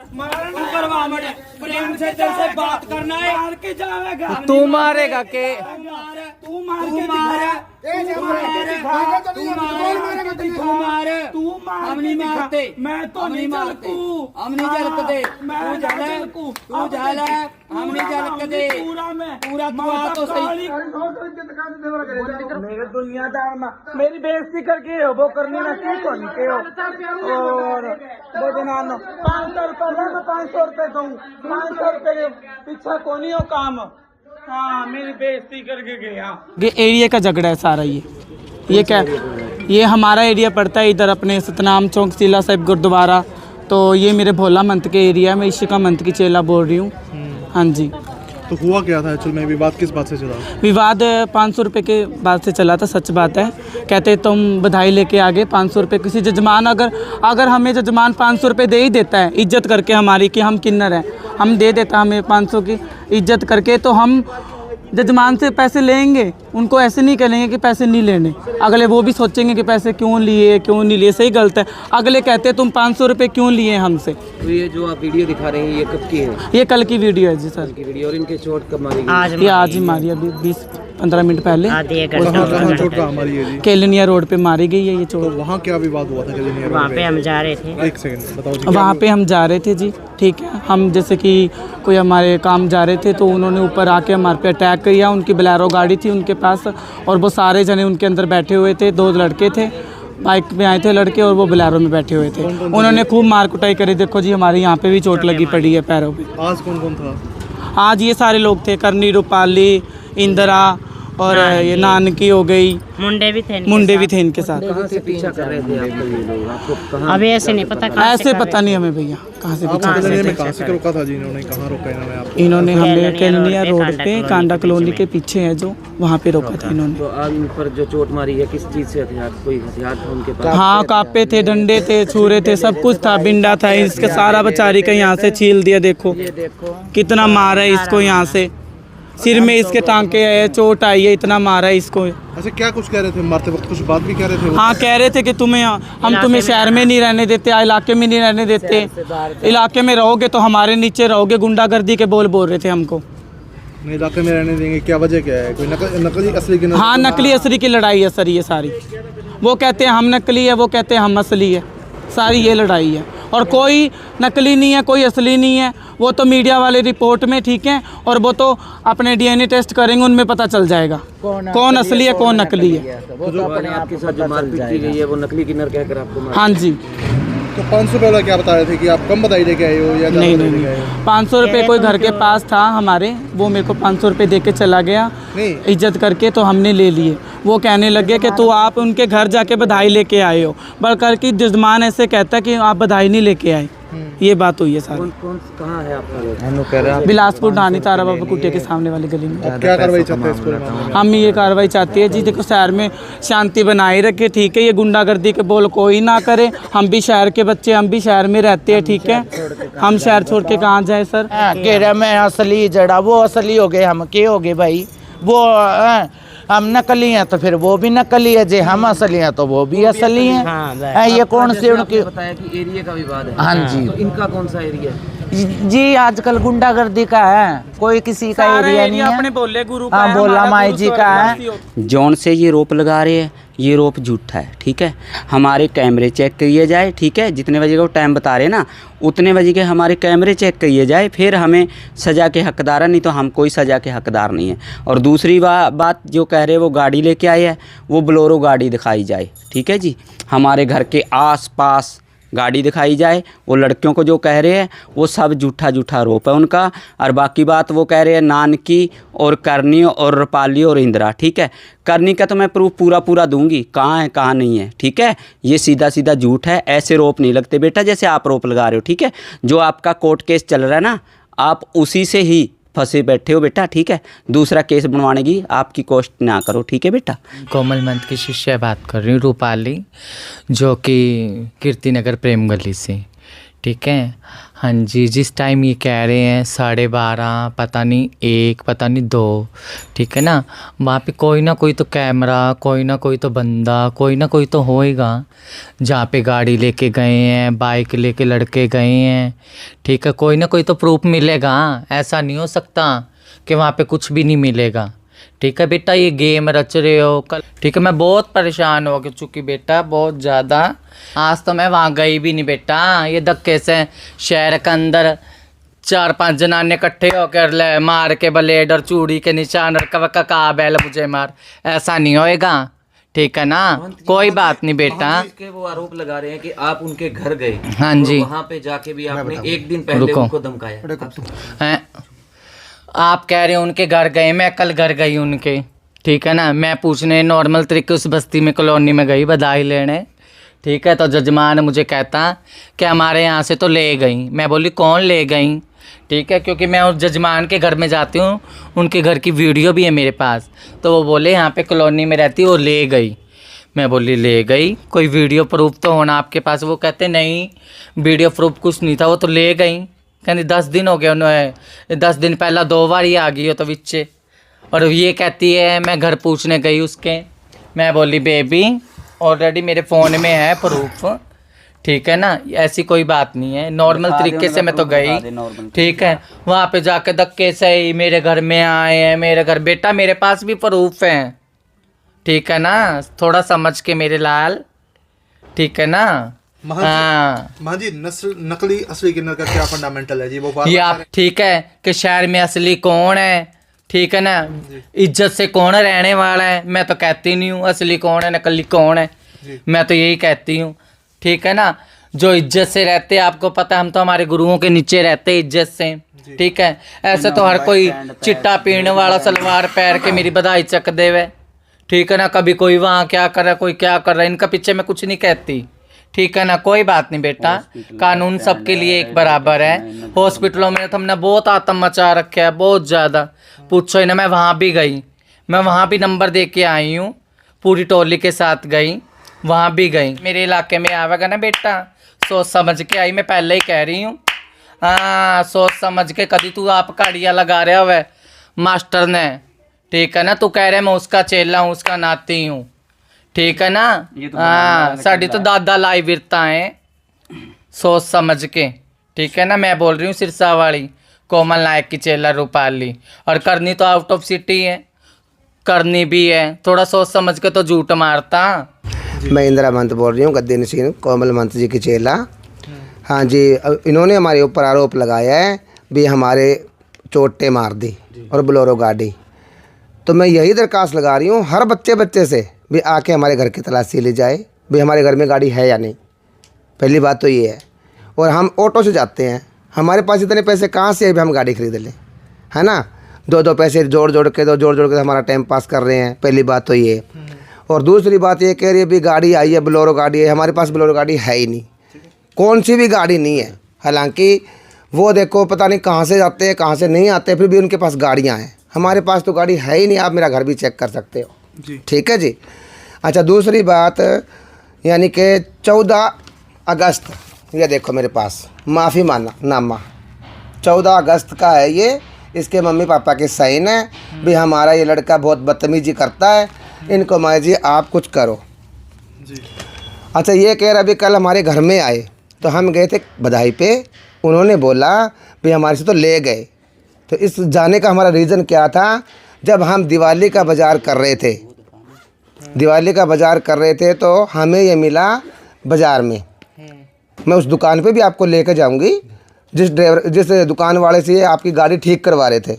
तू करवा मत, प्रेम से दिल से बात करना है। मार के जाएगा तू मारेगा के तू मार हम नहीं मारते, मैं तो नहीं मारते, हम नहीं जलकते, तू जल है, हम नहीं जलकते पूरा तो सही। मेरे दुनियादार में मेरी बेइज्जती करके हो वो करनी ना की को नहीं के हो। और वो जनानो 500 रुपये ले, मैं 500 रुपये दूँ, 500 रुपये पीछा को नहीं हो काम। हाँ मेरी बेइज्जती करके गया। ये एरिया का झगड़ा है सारा। ये क्या, ये हमारा एरिया पड़ता है इधर अपने सतनाम चौक सीला साहिब गुरुद्वारा। तो ये मेरे भोला मंत के एरिया में इशिका मंत की चेला बोल रही हूँ। हाँ जी। तो हुआ क्या था एक्चुअल में, विवाद किस बात से चला? विवाद 500 रुपये के बाद से चला था, सच बात है। कहते तुम बधाई लेके आगे 500 रुपये, किसी जजमान अगर हमें जजमान 500 रुपये दे ही देता है इज्जत करके हमारी कि हम किन्नर हैं, हम दे देता हमें 500 की इज्जत करके, तो हम जजमान से पैसे लेंगे। उनको ऐसे नहीं कहेंगे कि पैसे नहीं लेने, अगले वो भी सोचेंगे कि पैसे क्यों लिए, सही गलत है। अगले कहते तुम 500 रुपये क्यों लिए हमसे। तो ये जो आप वीडियो दिखा रहे हैं ये कब की है? ये कल की वीडियो है जी सर। की वीडियो। और इनके चोट कब मारी गई? आज ही मारी, अभी 20-15 मिनट पहले। कहाँ चोट कहाँ मारी है जी? केलनिया रोड पे मारी गई है ये तो चोट। वहाँ क्या विवाद हुआ था? वहाँ पे हम जा रहे थे। एक सेकंड बताओ जी। वहाँ पे हम जा रहे थे जी, ठीक है। हम जैसे कि कोई हमारे काम जा रहे थे तो उन्होंने ऊपर आके हमारे पे अटैक किया। उनकी बोलेरो गाड़ी थी उनके पास और वो सारे जने उनके अंदर बैठे हुए थे। 2 लड़के थे, बाइक में आए थे लड़के और वो बोलेरो में बैठे हुए थे। उन्होंने खूब मार कुटाई करी। देखो जी हमारे यहाँ पे भी चोट लगी पड़ी है पैरों पे। आज कौन कौन था? आज ये सारे लोग थे, करनी, रूपाली, इंदिरा और ये नानकी हो गई, मुंडे भी थे इनके साथ। कहाँ से पीछा कर रहे थे आपको ये लोग? आपको कहाँ? अभी ऐसे नहीं पता, ऐसे पता नहीं हमें भैया कहाँ से पीछा कर रहे थे। कहाँ से रोका था जी इन्होंने? कहाँ रोका इन्होंने आपको? इन्होंने हमें केलनिया रोड पे कांडा कॉलोनी के पीछे है जो, वहाँ पे रोका था इन्होंने। तो आज इन पर जो चोट मारी है किस चीज से? हथियार, कोई हथियार था उनके पास? हाँ कापे थे, डंडे थे, छुरे थे, सब कुछ था, बिंडा था। इसके सारा बेचारी का यहाँ से छील दिया। देखो कितना मारा है इसको, यहाँ से सिर में इसके टांके है, चोट आई है, इतना मारा है इसको। ऐसे क्या कुछ कह रहे थे मारते वक्त? कुछ बात भी कह रहे थे? हाँ कह रहे थे कि हम तुम्हें शहर में नहीं रहने देते, इलाके में नहीं रहने देते, इलाके में रहोगे तो हमारे नीचे रहोगे। गुंडागर्दी के बोल रहे थे हमको। नहीं इलाके में रहने देंगे, क्या वजह क्या है? कोई नकली असली की? हाँ नकली असली की लड़ाई है सर ये सारी। वो कहते हैं हम नकली है, वो कहते हैं हम असली है, सारी ये लड़ाई है। और कोई नकली नहीं है, कोई असली नहीं है। वो तो मीडिया वाले रिपोर्ट में, ठीक है, और वो तो अपने DNA टेस्ट करेंगे, उनमें पता चल जाएगा कौन असली है कौन नकली है। वो तो अपने आपके साथ जो मारपीट की गई है वो नकली किन्नर कहकर आपको मारा? हाँ जी। तो 500 वाला क्या बता रहे थे कि आप कम बधाई लेके आए हो या नहीं 500 रुपये कोई घर के पास था हमारे, वो मेरे को 500 रुपये दे के चला गया इज्जत करके, तो हमने ले लिए। वो कहने लगे कि तो आप उनके घर जाके बधाई लेके आए हो, बल्कि कि जजमान ऐसे कहता कि आप बधाई नहीं लेके आए। ये बात हुई है सारी। कहाँ है आपका? बिलासपुर ढानी तारा बाबा कुटिया के सामने वाली गली में। क्या कार्रवाई चाहते हैं इस पूरे मामले में? हम ये कार्रवाई चाहते हैं जी, देखो शहर में शांति बनाए रखे, ठीक है। ये गुंडागर्दी के बोल कोई ना करे। हम भी शहर के बच्चे, हम भी शहर में रहते हैं, ठीक है। हम शहर छोड़ के कहाँ जाए सर? कह रहा मैं असली जड़ा, वो असली हो गए, हम के हो गए भाई? वो हम नकली हैं तो फिर वो भी नकली है जी, हम असली हैं तो वो भी असली हैं। ये कौन से उनके बताया कि एरिया का विवाद है? हाँ जी। तो इनका कौन सा एरिया है? जी आजकल गुंडागर्दी का है, कोई किसी का एरिया नहीं है। अपने बोले गुरु हाँ बोला माई जी का है। जौन से ये रोप लगा रहे हैं ये रोप झूठा है, ठीक है। हमारे कैमरे चेक किए जाए, ठीक है। जितने बजे का वो टाइम बता रहे हैं ना उतने बजे के हमारे कैमरे चेक किए जाए, फिर हमें सज़ा के हकदार है, नहीं तो हम कोई सज़ा के हकदार नहीं है। और दूसरी बात जो कह रहे हैं वो गाड़ी लेके आए हैं, वो बोलेरो गाड़ी दिखाई जाए, ठीक है जी। हमारे घर के आस पास गाड़ी दिखाई जाए। वो लड़कियों को जो कह रहे हैं वो सब झूठा आरोप है उनका। और बाकी बात वो कह रहे हैं नानकी और करनी और रूपाली और इंदिरा, ठीक है। करनी का तो मैं प्रूफ पूरा दूंगी, कहाँ है कहाँ नहीं है, ठीक है। ये सीधा झूठ है, ऐसे रोप नहीं लगते बेटा जैसे आप रोप लगा रहे हो, ठीक है। जो आपका कोर्ट केस चल रहा है ना, आप उसी से ही फंसे बैठे हो बेटा, ठीक है। दूसरा केस बनवाने की आपकी कोशिश ना करो, ठीक है बेटा। कोमल मंत की शिष्या बात कर रही हूँ, रूपाली, जो कि कीर्ति नगर प्रेम गली से, ठीक है। हाँ जी, जिस टाइम ये कह रहे हैं 12:30, पता नहीं 1, पता नहीं 2, ठीक है ना, वहाँ पे कोई ना कोई तो कैमरा, कोई ना कोई तो बंदा, कोई ना कोई तो होएगा जहाँ पे गाड़ी लेके गए हैं, बाइक लेके लड़के गए हैं, ठीक है, कोई ना कोई तो प्रूफ मिलेगा। ऐसा नहीं हो सकता कि वहाँ पे कुछ भी नहीं मिलेगा। ठीक है बेटा, ये गेम रच रहे हो कल, ठीक है। मैं बहुत परेशान हो चुकी बेटा, बहुत ज़्यादा। आज तो मैं वहाँ गई भी नहीं बेटा, ये धक्के से शहर के अंदर 4-5 जनाने इकट्ठे होकर ले मार के ब्लेड और चूड़ी के निशान और कहा बैल मुझे मार, ऐसा नहीं होएगा, ठीक है ना। कोई बात नहीं बेटा। के वो आरोप लगा रहे हैं कि आप उनके घर गए, हाँ जी, वहाँ पे जाके भी आपने एक दिन पहले उनको धमकाया। आप कह रहे हो उनके घर गए, मैं कल घर गई उनके, ठीक है ना। मैं पूछने नॉर्मल तरीके उस बस्ती में कॉलोनी में गई बधाई लेने, ठीक है। तो जजमान मुझे कहता कि हमारे यहाँ से तो ले गई। मैं बोली कौन ले गई, ठीक है, क्योंकि मैं उस जजमान के घर में जाती हूँ, उनके घर की वीडियो भी है मेरे पास। तो वो बोले यहाँ पे कॉलोनी में रहती, वो ले गई। मैं बोली ले गई, कोई वीडियो प्रूफ तो होना आपके पास। वो कहते नहीं वीडियो प्रूफ कुछ नहीं था, वो तो ले गई। कहती 10 दिन हो गए उन्होंने, 10 दिन पहला 2 बार ही आ गई हो तो बिच्चे। और ये कहती है मैं घर पूछने गई उसके। मैं बोली बेबी ऑलरेडी मेरे फ़ोन में है प्रूफ, ठीक है ना, ऐसी कोई बात नहीं है। नॉर्मल तरीके से मैं तो गई, ठीक है। वहाँ पे जाके धक्के से ही मेरे घर में आए हैं, मेरे घर। बेटा मेरे पास भी प्रूफ है, ठीक है ना, थोड़ा समझ के मेरे लाल, ठीक है ना। हाँ माँ जी, नकली असली किन्नर का क्या फंडामेंटल है जी, वो ये आप, ठीक है, कि शहर में असली कौन है, ठीक है ना, इज्जत से कौन रहने वाला है। मैं तो कहती नहीं हूँ असली कौन है नकली कौन है, मैं तो यही कहती हूँ, ठीक है ना। जो इज्जत से रहते हैं, आपको पता है हम तो हमारे गुरुओं के नीचे रहते हैं इज्जत से, ठीक है। ऐसे तो हर कोई चिट्टा पीने वाला सलवार पैर के मेरी बधाई चक देवे, ठीक है ना। कभी कोई वहाँ क्या कर रहा है, कोई क्या कर रहा है, इनका पीछे मैं कुछ नहीं कहती, ठीक है ना। कोई बात नहीं बेटा, कानून सबके लिए एक बराबर है। हॉस्पिटलों में तो हमने बहुत आतंक मचा रखा है, बहुत ज़्यादा, पूछो ही ना। मैं वहाँ भी गई, मैं वहाँ भी नंबर दे के आई हूँ, पूरी टोली के साथ गई, वहाँ भी गई। मेरे इलाके में आवेगा ना बेटा, सोच समझ के आई, मैं पहले ही कह रही हूँ। हाँ सोच समझ के, कभी तू आप काड़िया लगा रहा हुआ मास्टर ने, ठीक है ना। तू कह रहे मैं उसका चेला हूँ, उसका नाती हूँ, ठीक है ना। हाँ साड़ी तो दादा लाई विरता है, सोच समझ के, ठीक है ना। मैं बोल रही हूँ सिरसा वाली कोमल नायक की चेला रूपाली, और करनी तो आउट ऑफ सिटी है, करनी भी है, थोड़ा सोच समझ के तो झूठ मारता। मैं इंदिरा मंत बोल रही हूँ, गद्दी नसीन कोमल मंत जी की चेला। हाँ जी, इन्होंने हमारे ऊपर आरोप लगाया है भी हमारे चोटें मार दी और बोलेरो गाड़ी। तो मैं यही दरख्वास्त लगा रही हूँ हर बच्चे से भी आके हमारे घर की तलाशी ली जाए, भी हमारे घर में गाड़ी है या नहीं। पहली बात तो ये है। और हम ऑटो से जाते हैं, हमारे पास इतने पैसे कहाँ से भी हम गाड़ी खरीद लें, है ना। 2 पैसे जोड़ के हमारा टाइम पास कर रहे हैं, पहली बात तो ये। और दूसरी बात ये कह रही है भी गाड़ी आई है, बोलेरो गाड़ी है, हमारे पास बोलेरो गाड़ी है ही नहीं, कौन सी भी गाड़ी नहीं है। हालांकि वो देखो पता नहीं कहाँ से जाते हैं कहाँ से नहीं आते, फिर भी उनके पास गाड़ियाँ हैं, हमारे पास तो गाड़ी है ही नहीं। आप मेरा घर भी चेक कर सकते हो, ठीक है जी। अच्छा दूसरी बात, यानी कि 14 अगस्त, ये देखो मेरे पास माफ़ी माना नामा 14 अगस्त का है ये, इसके मम्मी पापा के साइन है भी हमारा ये लड़का बहुत बदतमीजी करता है, इनको माँ जी आप कुछ करो जी। अच्छा ये कह रहा अभी कल हमारे घर में आए, तो हम गए थे बधाई पे, उन्होंने बोला भी हमारे से तो ले गए। तो इस जाने का हमारा रीज़न क्या था, जब हम दिवाली का बाज़ार कर रहे थे, दिवाली का बाज़ार कर रहे थे तो हमें ये मिला बाज़ार में। मैं उस दुकान पे भी आपको लेकर जाऊंगी जिस दुकान वाले से आपकी गाड़ी ठीक करवा रहे थे।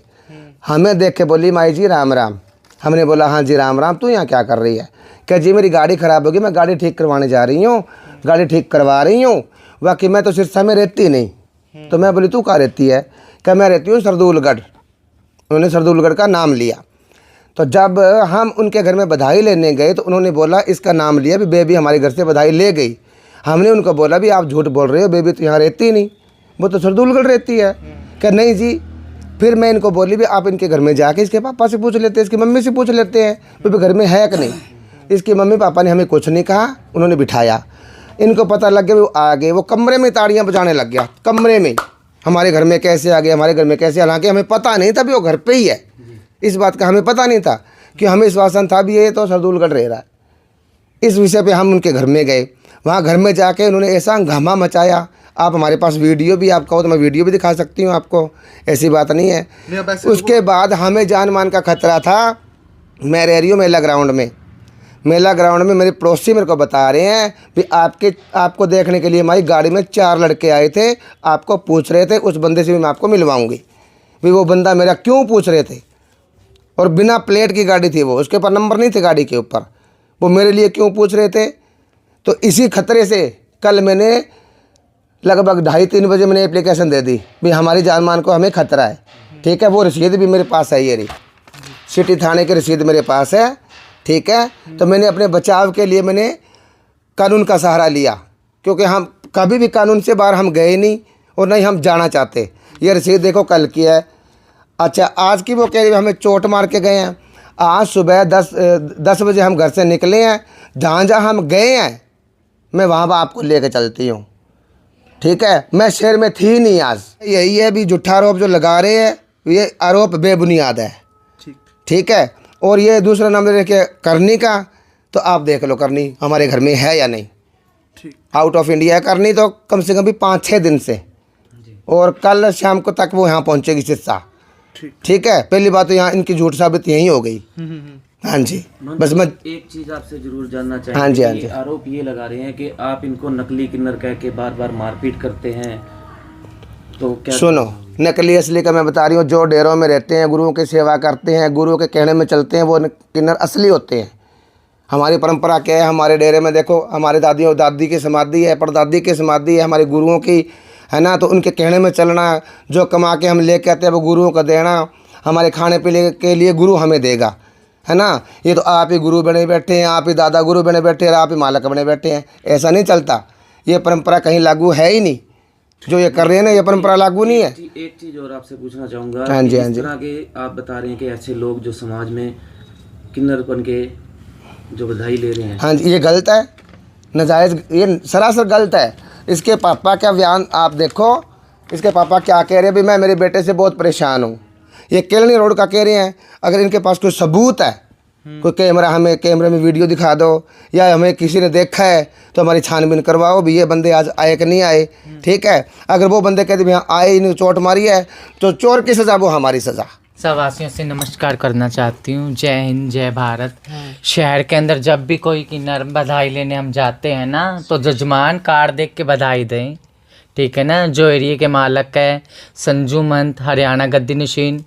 हमें देख के बोली माई जी राम राम। हमने बोला हाँ जी राम राम, तू यहाँ क्या कर रही है। क्या जी मेरी गाड़ी ख़राब होगी, मैं गाड़ी ठीक करवाने जा रही हूँ, गाड़ी ठीक करवा रही हूँ। बाकी मैं तो सिरसा में रहती नहीं। तो मैं बोली तू कहाँ रहती है, क्या मैं रहती हूँ सरदूलगढ़। उन्होंने सरदूलगढ़ का नाम लिया। तो जब हम उनके घर में बधाई लेने गए तो उन्होंने बोला इसका नाम लिया भी बेबी हमारे घर से बधाई ले गई। हमने उनको बोला भी आप झूठ बोल रहे हो, बेबी तो यहाँ रहती नहीं, वो तो सरदूलगढ़ रहती है। क्या नहीं जी। फिर मैं इनको बोली भी आप इनके घर में जाके इसके पापा से पूछ लेते हैं, इसकी मम्मी से पूछ लेते हैं बेबी घर में है कि नहीं। इसकी मम्मी पापा ने हमें कुछ नहीं कहा, उन्होंने बिठाया। इनको पता लग गया, वो आ गए, वो कमरे में ताड़ियाँ बजाने लग गया, कमरे में। हमारे घर में कैसे आ गए, हमारे घर में कैसे, हालांकि हमें पता नहीं था भी वो घर पे ही है, इस बात का हमें पता नहीं था कि हमें विश्वासन था भी ये तो सरदुलगढ़ रह रहा है। इस विषय पे हम उनके घर में गए, वहाँ घर में जाके उन्होंने ऐसा हंगामा मचाया। आप हमारे पास वीडियो भी आप कहो तो मैं वीडियो भी दिखा सकती हूँ आपको, ऐसी बात नहीं है। उसके बाद हमें जान मान का खतरा था। मैं रह रही हूँ मेला ग्राउंड में, मेला ग्राउंड में मेरे पड़ोसी मेरे को बता रहे हैं कि आपको देखने के लिए हमारी गाड़ी में 4 लड़के आए थे, आपको पूछ रहे थे, उस बंदे से भी मैं आपको मिलवाऊंगी। भी वो बंदा मेरा क्यों पूछ रहे थे, और बिना प्लेट की गाड़ी थी वो, उसके ऊपर नंबर नहीं थे गाड़ी के ऊपर, वो मेरे लिए क्यों पूछ रहे थे। तो इसी खतरे से कल मैंने लगभग 2:30-3 बजे मैंने एप्लीकेशन दे दी भी हमारी जान मान को हमें खतरा है, ठीक है। वो रसीद भी मेरे पास है, ये रही सिटी थाने की रसीद मेरे पास है, ठीक है। तो मैंने अपने बचाव के लिए मैंने कानून का सहारा लिया, क्योंकि हम कभी भी कानून से बाहर हम गए नहीं और नहीं हम जाना चाहते। ये रसीद देखो कल की है। अच्छा, आज की वो कह रही हमें चोट मार के गए हैं। आज सुबह 10 बजे हम घर से निकले हैं, जहाँ जहाँ हम गए हैं मैं वहाँ आपको लेके चलती हूँ, ठीक है। मैं शहर में थी नहीं आज। यही है भी झूठा आरोप जो लगा रहे हैं, ये आरोप बेबुनियाद है, ठीक है। और ये दूसरा नाम लेके करनी का, तो आप देख लो करनी हमारे घर में है या नहीं, आउट ऑफ इंडिया है करनी, तो कम से कम भी 5-6 दिन से, और कल शाम को तक वो यहाँ पहुँचेगी सिरसा, ठीक है। पहली बात तो यहाँ इनकी झूठ साबित यही हो गई। हाँ जी, बस मैं एक चीज आपसे जरूर जानना चाहेंगे। हाँ जी, हाँ जी। आरोप ये लगा रहे हैं कि आप इनको नकली किन्नर कह के बार बार मारपीट करते हैं, तो क्या सुनो, नकली असली का मैं बता रही हूँ। जो डेरों में रहते हैं, गुरुओं की सेवा करते हैं, गुरुओं के कहने में चलते हैं, वो किन्नर असली होते हैं। हमारी परंपरा क्या है, हमारे डेरे में देखो हमारे दादी की समाधि है, परदादी की समाधि है, हमारे गुरुओं की, है ना। तो उनके कहने में चलना, जो कमा के हम लेके आते हैं वो गुरुओं को देना, हमारे खाने पीने के लिए गुरु हमें देगा, है ना। ये तो आप ही गुरु बने बैठे हैं, आप ही दादा गुरु बने बैठे हैं, आप ही मालक बने बैठे हैं, ऐसा नहीं चलता। ये परंपरा कहीं लागू है ही नहीं, जो ये कर रहे हैं ना, ये परंपरा लागू नहीं है। एक चीज और आपसे पूछना चाहूँगा। हाँ जी, हाँ जी। इस तरह के आप बता रहे हैं कि ऐसे लोग जो समाज में किन्नर बन के जो बधाई ले रहे हैं, हाँ जी, ये गलत है, नाजायज़, ये सरासर गलत है। इसके पापा का बयान आप देखो, इसके पापा क्या कह रहे हैं भी मैं मेरे बेटे से बहुत परेशान हूँ। ये केलनी रोड का कह रहे हैं। अगर इनके पास कोई सबूत है, कोई कैमरा, हमें कैमरे में वीडियो दिखा दो, या हमें किसी ने देखा है तो हमारी छानबीन करवाओ भी ये बंदे आज आए कि नहीं आए, ठीक है। अगर वो बंदे कहते भी हाँ आए, इन्हें चोट मारी है, तो चोर की सज़ा वो हमारी सज़ा। सवासियों से नमस्कार करना चाहती हूँ। जय हिंद, जय भारत। शहर के अंदर जब भी कोई किन्नर बधाई लेने हम जाते हैं ना, तो जजमान कार्ड देख के बधाई दें, ठीक है ना। जो एरिया के मालक है, संजू मंत हरियाणा गद्दी नशीन,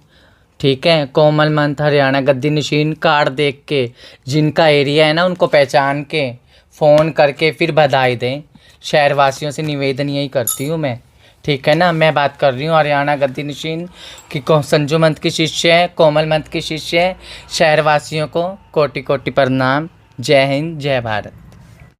ठीक है, कोमल मंत हरियाणा गद्दी नशीन, कार्ड देख के जिनका एरिया है ना उनको पहचान के फ़ोन करके फिर बधाई दें। शहरवासियों से निवेदन यही करती हूँ मैं, ठीक है ना। मैं बात कर रही हूँ हरियाणा गद्दी नशीन कि संजू मंत की शिष्य है, कोमल मंत की शिष्य है। शहरवासियों को कोटि कोटि प्रणाम। जय हिंद, जय भारत।